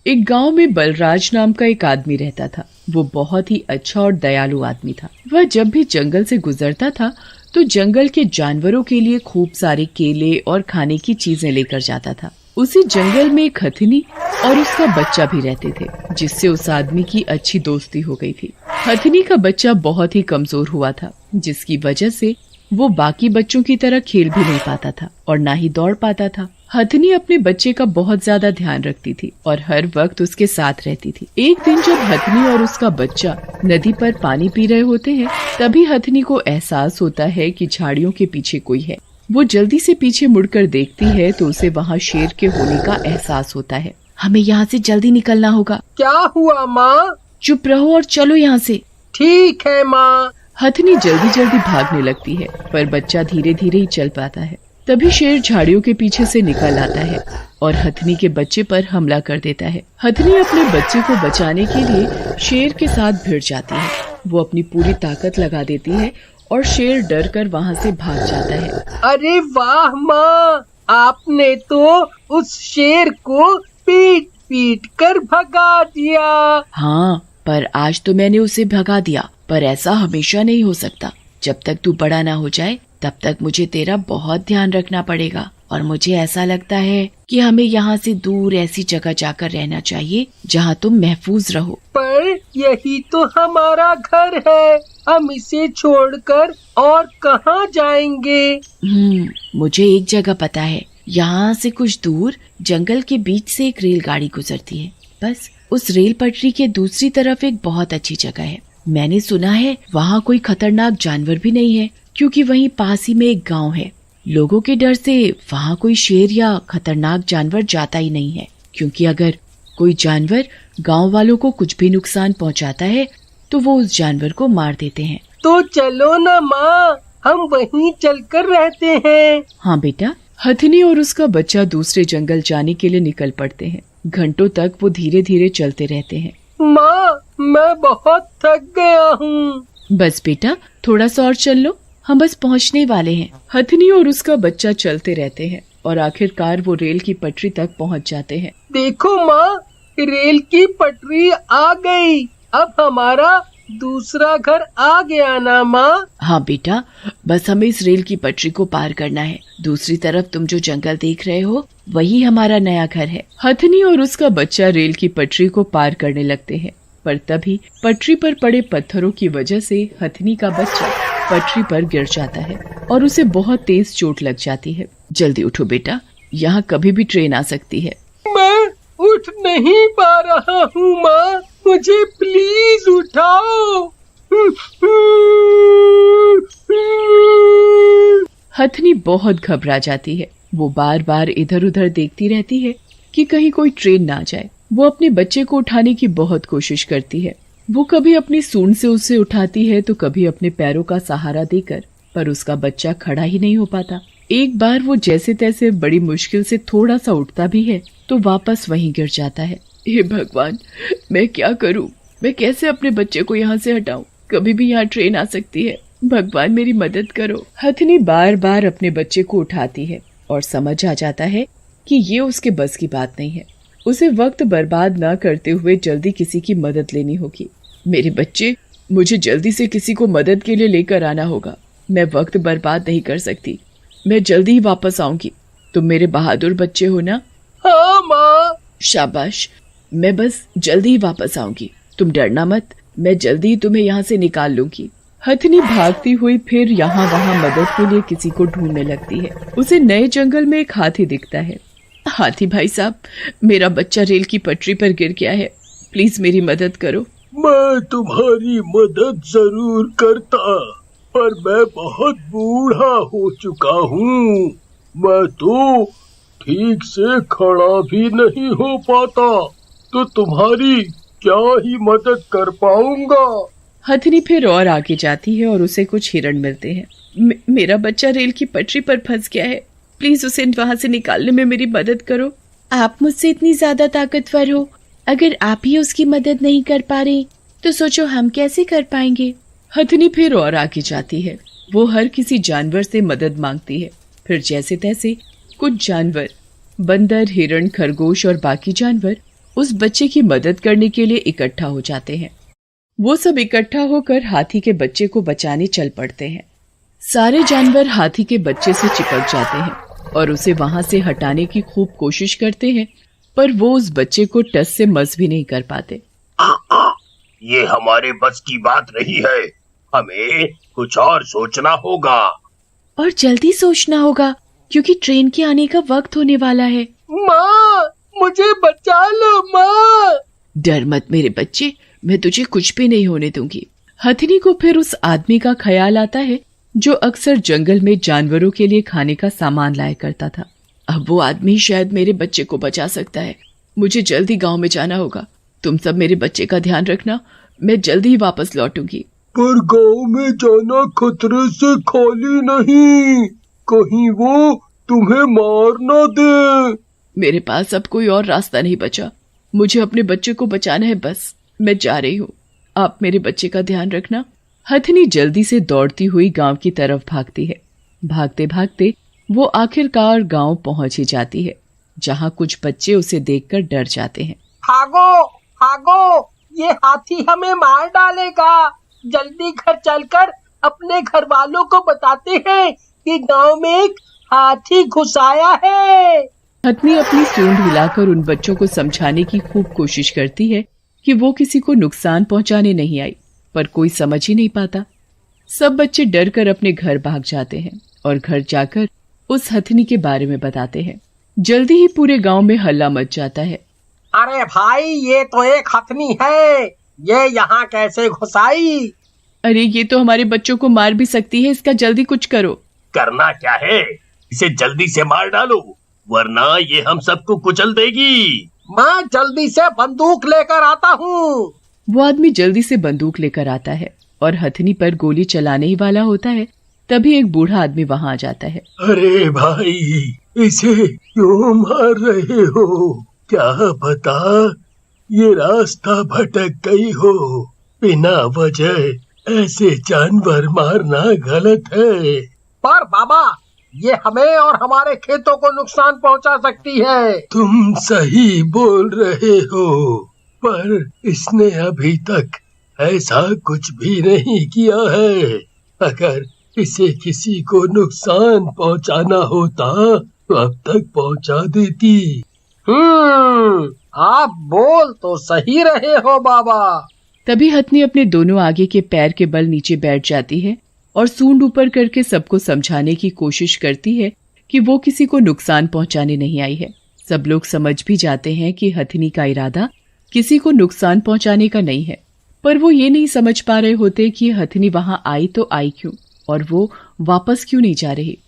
एक गांव में बलराज नाम का एक आदमी रहता था। वो बहुत ही अच्छा और दयालु आदमी था। वह जब भी जंगल से गुजरता था तो जंगल के जानवरों के लिए खूब सारे केले और खाने की चीजें लेकर जाता था। उसी जंगल में एक हथिनी और उसका बच्चा भी रहते थे, जिससे उस आदमी की अच्छी दोस्ती हो गई थी। हथिनी का बच्चा बहुत ही कमजोर हुआ था, जिसकी वजह से वो बाकी बच्चों की तरह खेल भी नहीं पाता था और ना ही दौड़ पाता था। हथिनी अपने बच्चे का बहुत ज्यादा ध्यान रखती थी और हर वक्त उसके साथ रहती थी। एक दिन जब हथिनी और उसका बच्चा नदी पर पानी पी रहे होते हैं, तभी हथिनी को एहसास होता है कि झाड़ियों के पीछे कोई है। वो जल्दी से पीछे मुड़कर देखती है तो उसे वहाँ शेर के होने का एहसास होता है। हमें यहाँ से जल्दी निकलना होगा। क्या हुआ माँ? चुप रहो और चलो यहाँ से। ठीक है माँ। हथिनी जल्दी जल्दी भागने लगती है, पर बच्चा धीरे धीरे ही चल पाता है। तभी शेर झाड़ियों के पीछे से निकल आता है और हथिनी के बच्चे पर हमला कर देता है। हथिनी अपने बच्चे को बचाने के लिए शेर के साथ भिड़ जाती है। वो अपनी पूरी ताकत लगा देती है और शेर डर कर वहाँ से भाग जाता है। अरे वाह माँ, आपने तो उस शेर को पीट पीट कर भगा दिया। हाँ, पर आज तो मैंने उसे भगा दिया, पर ऐसा हमेशा नहीं हो सकता। जब तक तू बड़ा ना हो जाए तब तक मुझे तेरा बहुत ध्यान रखना पड़ेगा और मुझे ऐसा लगता है कि हमें यहाँ से दूर ऐसी जगह जाकर रहना चाहिए जहाँ तुम महफूज रहो। पर यही तो हमारा घर है, हम इसे छोड़कर और कहाँ जाएंगे? मुझे एक जगह पता है। यहाँ से कुछ दूर जंगल के बीच से एक रेलगाड़ी गुजरती है। बस उस रेल पटरी के दूसरी तरफ एक बहुत अच्छी जगह है। मैंने सुना है वहाँ कोई खतरनाक जानवर भी नहीं है, क्योंकि वहीं पास ही में एक गांव है। लोगों के डर से वहाँ कोई शेर या खतरनाक जानवर जाता ही नहीं है, क्योंकि अगर कोई जानवर गांव वालों को कुछ भी नुकसान पहुँचाता है तो वो उस जानवर को मार देते हैं। तो चलो ना माँ, हम वहीं चलकर रहते हैं। हाँ बेटा। हथिनी और उसका बच्चा दूसरे जंगल जाने के लिए निकल पड़ते हैं। घंटों तक वो धीरे धीरे चलते रहते हैं। माँ, मैं बहुत थक गया हूँ। बस बेटा, थोड़ा सा और चल लो, हम बस पहुँचने वाले हैं। हथिनी और उसका बच्चा चलते रहते हैं और आखिरकार वो रेल की पटरी तक पहुँच जाते हैं। देखो माँ, रेल की पटरी आ गई। अब हमारा दूसरा घर आ गया ना माँ? हाँ बेटा, बस हमें इस रेल की पटरी को पार करना है। दूसरी तरफ तुम जो जंगल देख रहे हो वही हमारा नया घर है। हथिनी और उसका बच्चा रेल की पटरी को पार करने लगते हैं, पर तभी पटरी पर पड़े पत्थरों की वजह से हथिनी का बच्चा पटरी पर गिर जाता है और उसे बहुत तेज चोट लग जाती है। जल्दी उठो बेटा, यहाँ कभी भी ट्रेन आ सकती है। मैं उठ नहीं पा रहा हूँ माँ, मुझे प्लीज उठाओ। हथिनी बहुत घबरा जाती है। वो बार बार इधर उधर देखती रहती है कि कहीं कोई ट्रेन ना जाए। वो अपने बच्चे को उठाने की बहुत कोशिश करती है। वो कभी अपनी सूंड से उसे उठाती है तो कभी अपने पैरों का सहारा देकर, पर उसका बच्चा खड़ा ही नहीं हो पाता। एक बार वो जैसे तैसे बड़ी मुश्किल से थोड़ा सा उठता भी है तो वापस वहीं गिर जाता है। हे भगवान, मैं क्या करूं? मैं कैसे अपने बच्चे को यहाँ से हटाऊं? कभी भी यहाँ ट्रेन आ सकती है। भगवान मेरी मदद करो। हथिनी बार बार अपने बच्चे को उठाती है और समझ आ जाता है कि ये उसके बस की बात नहीं है। उसे वक्त बर्बाद न करते हुए जल्दी किसी की मदद लेनी होगी। मेरे बच्चे, मुझे जल्दी से किसी को मदद के लिए लेकर आना होगा। मैं वक्त बर्बाद नहीं कर सकती। मैं जल्दी ही वापस आऊंगी। तुम मेरे बहादुर बच्चे हो ना? हाँ माँ। शाबाश, मैं बस जल्दी ही वापस आऊंगी। तुम डरना मत, मैं जल्दी ही तुम्हें यहाँ से निकाल लूंगी। हथिनी भागती हुई फिर यहाँ वहाँ मदद के लिए किसी को ढूंढने लगती है। उसे नए जंगल में एक हाथी दिखता है। हाथी भाई साहब, मेरा बच्चा रेल की पटरी पर गिर गया है, प्लीज मेरी मदद करो। मैं तुम्हारी मदद जरूर करता, पर मैं बहुत बूढ़ा हो चुका हूँ। मैं तो ठीक से खड़ा भी नहीं हो पाता, तो तुम्हारी क्या ही मदद कर पाऊंगा। हथिनी फिर और आगे जाती है और उसे कुछ हिरण मिलते हैं। मेरा बच्चा रेल की पटरी पर फंस गया है, प्लीज उसे वहाँ से निकालने में मेरी मदद करो। आप मुझसे इतनी ज्यादा ताकतवर हो, अगर आप ही उसकी मदद नहीं कर पा रहे तो सोचो हम कैसे कर पाएंगे। हथिनी फिर और आगे जाती है। वो हर किसी जानवर से मदद मांगती है। फिर जैसे तैसे कुछ जानवर, बंदर, हिरण, खरगोश और बाकी जानवर उस बच्चे की मदद करने के लिए इकट्ठा हो जाते हैं। वो सब इकट्ठा होकर हाथी के बच्चे को बचाने चल पड़ते हैं। सारे जानवर हाथी के बच्चे से चिपक जाते हैं और उसे वहां से हटाने की खूब कोशिश करते हैं, पर वो उस बच्चे को टस से मस भी नहीं कर पाते। ये हमारे बस की बात नहीं है, हमें कुछ और सोचना होगा। और जल्दी सोचना होगा, क्योंकि ट्रेन के आने का वक्त होने वाला है। माँ, मुझे बचा लो माँ। डर मत मेरे बच्चे, मैं तुझे कुछ भी नहीं होने दूंगी। हथिनी को फिर उस आदमी का ख्याल आता है जो अक्सर जंगल में जानवरों के लिए खाने का सामान लाया करता था। अब वो आदमी शायद मेरे बच्चे को बचा सकता है। मुझे जल्दी गांव में जाना होगा। तुम सब मेरे बच्चे का ध्यान रखना, मैं जल्दी ही वापस लौटूंगी। पर गांव में जाना खतरे से खाली नहीं, कहीं वो तुम्हें मार न दे। मेरे पास अब कोई और रास्ता नहीं बचा, मुझे अपने बच्चे को बचाना है, बस मैं जा रही हूँ। आप मेरे बच्चे का ध्यान रखना। हथिनी जल्दी से दौड़ती हुई गांव की तरफ भागती है। भागते भागते वो आखिरकार गांव पहुंच ही जाती है, जहां कुछ बच्चे उसे देखकर डर जाते हैं। भागो भागो, ये हाथी हमें मार डालेगा। जल्दी घर चलकर अपने घर वालों को बताते हैं कि गांव में एक हाथी घुस आया है। हथिनी अपनी सूंड हिलाकर उन बच्चों को समझाने की खूब कोशिश करती है कि वो किसी को नुकसान पहुंचाने नहीं आई, पर कोई समझ ही नहीं पाता। सब बच्चे डर कर अपने घर भाग जाते हैं और घर जाकर उस हथिनी के बारे में बताते हैं। जल्दी ही पूरे गांव में हल्ला मच जाता है। अरे भाई, ये तो एक हथिनी है, ये यहाँ कैसे घुस आई? अरे ये तो हमारे बच्चों को मार भी सकती है, इसका जल्दी कुछ करो। करना क्या है, इसे जल्दी से मार डालो, वरना ये हम सबको कुचल देगी। मैं जल्दी से बंदूक लेकर आता हूँ। वो आदमी जल्दी से बंदूक लेकर आता है और हथिनी पर गोली चलाने ही वाला होता है, तभी एक बूढ़ा आदमी वहां आ जाता है। अरे भाई, इसे क्यों मार रहे हो? क्या पता ये रास्ता भटक गई हो। बिना वजह ऐसे जानवर मारना गलत है। पर बाबा, ये हमें और हमारे खेतों को नुकसान पहुंचा सकती है। तुम सही बोल रहे हो, पर इसने अभी तक ऐसा कुछ भी नहीं किया है। अगर इसे किसी को नुकसान पहुंचाना होता तो अब तक पहुंचा देती। आप बोल तो सही रहे हो बाबा। तभी हथिनी अपने दोनों आगे के पैर के बल नीचे बैठ जाती है और सूंड ऊपर करके सबको समझाने की कोशिश करती है कि वो किसी को नुकसान पहुंचाने नहीं आई है। सब लोग समझ भी जाते हैं कि हथिनी का इरादा किसी को नुकसान पहुंचाने का नहीं है, पर वो ये नहीं समझ पा रहे होते कि हथिनी वहां आई तो आई क्यों और वो वापस क्यों नहीं जा रही।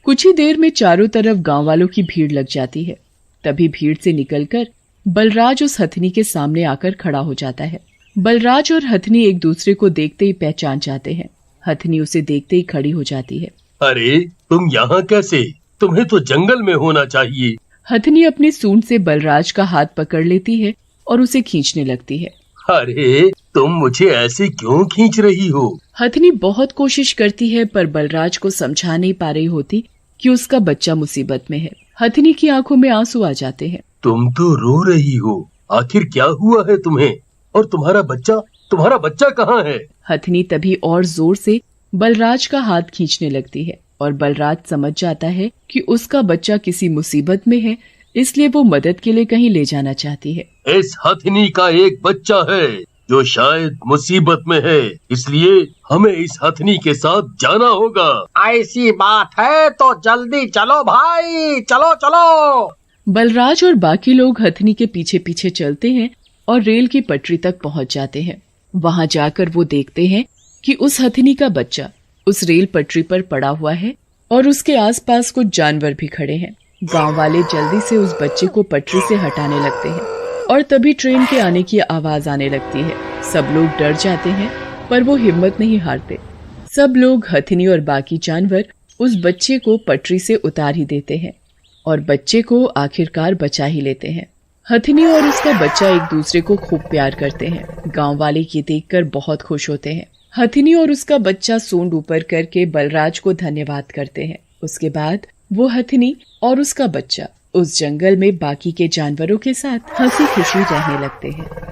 कुछ ही देर में चारों तरफ गांव वालों की भीड़ लग जाती है। तभी भीड़ से निकलकर बलराज उस हथिनी के सामने आकर खड़ा हो जाता है। बलराज और हथिनी एक दूसरे को देखते ही पहचान जाते हैं। हथिनी उसे देखते ही खड़ी हो जाती है। अरे तुम यहाँ कैसे? तुम्हें तो जंगल में होना चाहिए। हथिनी अपनी सूंड से बलराज का हाथ पकड़ लेती है और उसे खींचने लगती है। अरे तुम मुझे ऐसे क्यों खींच रही हो? हथिनी बहुत कोशिश करती है, पर बलराज को समझा नहीं पा रही होती कि उसका बच्चा मुसीबत में है। हथिनी की आंखों में आंसू आ जाते हैं। तुम तो रो रही हो, आखिर क्या हुआ है तुम्हें? और तुम्हारा बच्चा कहाँ है? हथिनी तभी और जोर से बलराज का हाथ खींचने लगती है और बलराज समझ जाता है कि उसका बच्चा किसी मुसीबत में है, इसलिए वो मदद के लिए कहीं ले जाना चाहती है। इस हथिनी का एक बच्चा है जो शायद मुसीबत में है, इसलिए हमें इस हथिनी के साथ जाना होगा। ऐसी बात है तो जल्दी चलो भाई, चलो चलो। बलराज और बाकी लोग हथिनी के पीछे पीछे चलते हैं और रेल की पटरी तक पहुंच जाते हैं। वहां जाकर वो देखते हैं कि उस हथिनी का बच्चा उस रेल पटरी पर पड़ा हुआ है और उसके आसपास कुछ जानवर भी खड़े हैं। गांव वाले जल्दी से उस बच्चे को पटरी से हटाने लगते हैं और तभी ट्रेन के आने की आवाज आने लगती है। सब लोग डर जाते हैं, पर वो हिम्मत नहीं हारते। सब लोग, हथिनी और बाकी जानवर, उस बच्चे को पटरी से उतार ही देते हैं और बच्चे को आखिरकार बचा ही लेते हैं। हथिनी और उसका बच्चा एक दूसरे को खूब प्यार करते हैं। गांव वाले ये देखकर बहुत खुश होते हैं। हथिनी और उसका बच्चा सूंड ऊपर करके बलराज को धन्यवाद करते हैं। उसके बाद वो हथिनी और उसका बच्चा उस जंगल में बाकी के जानवरों के साथ हंसी खुशी रहने लगते हैं।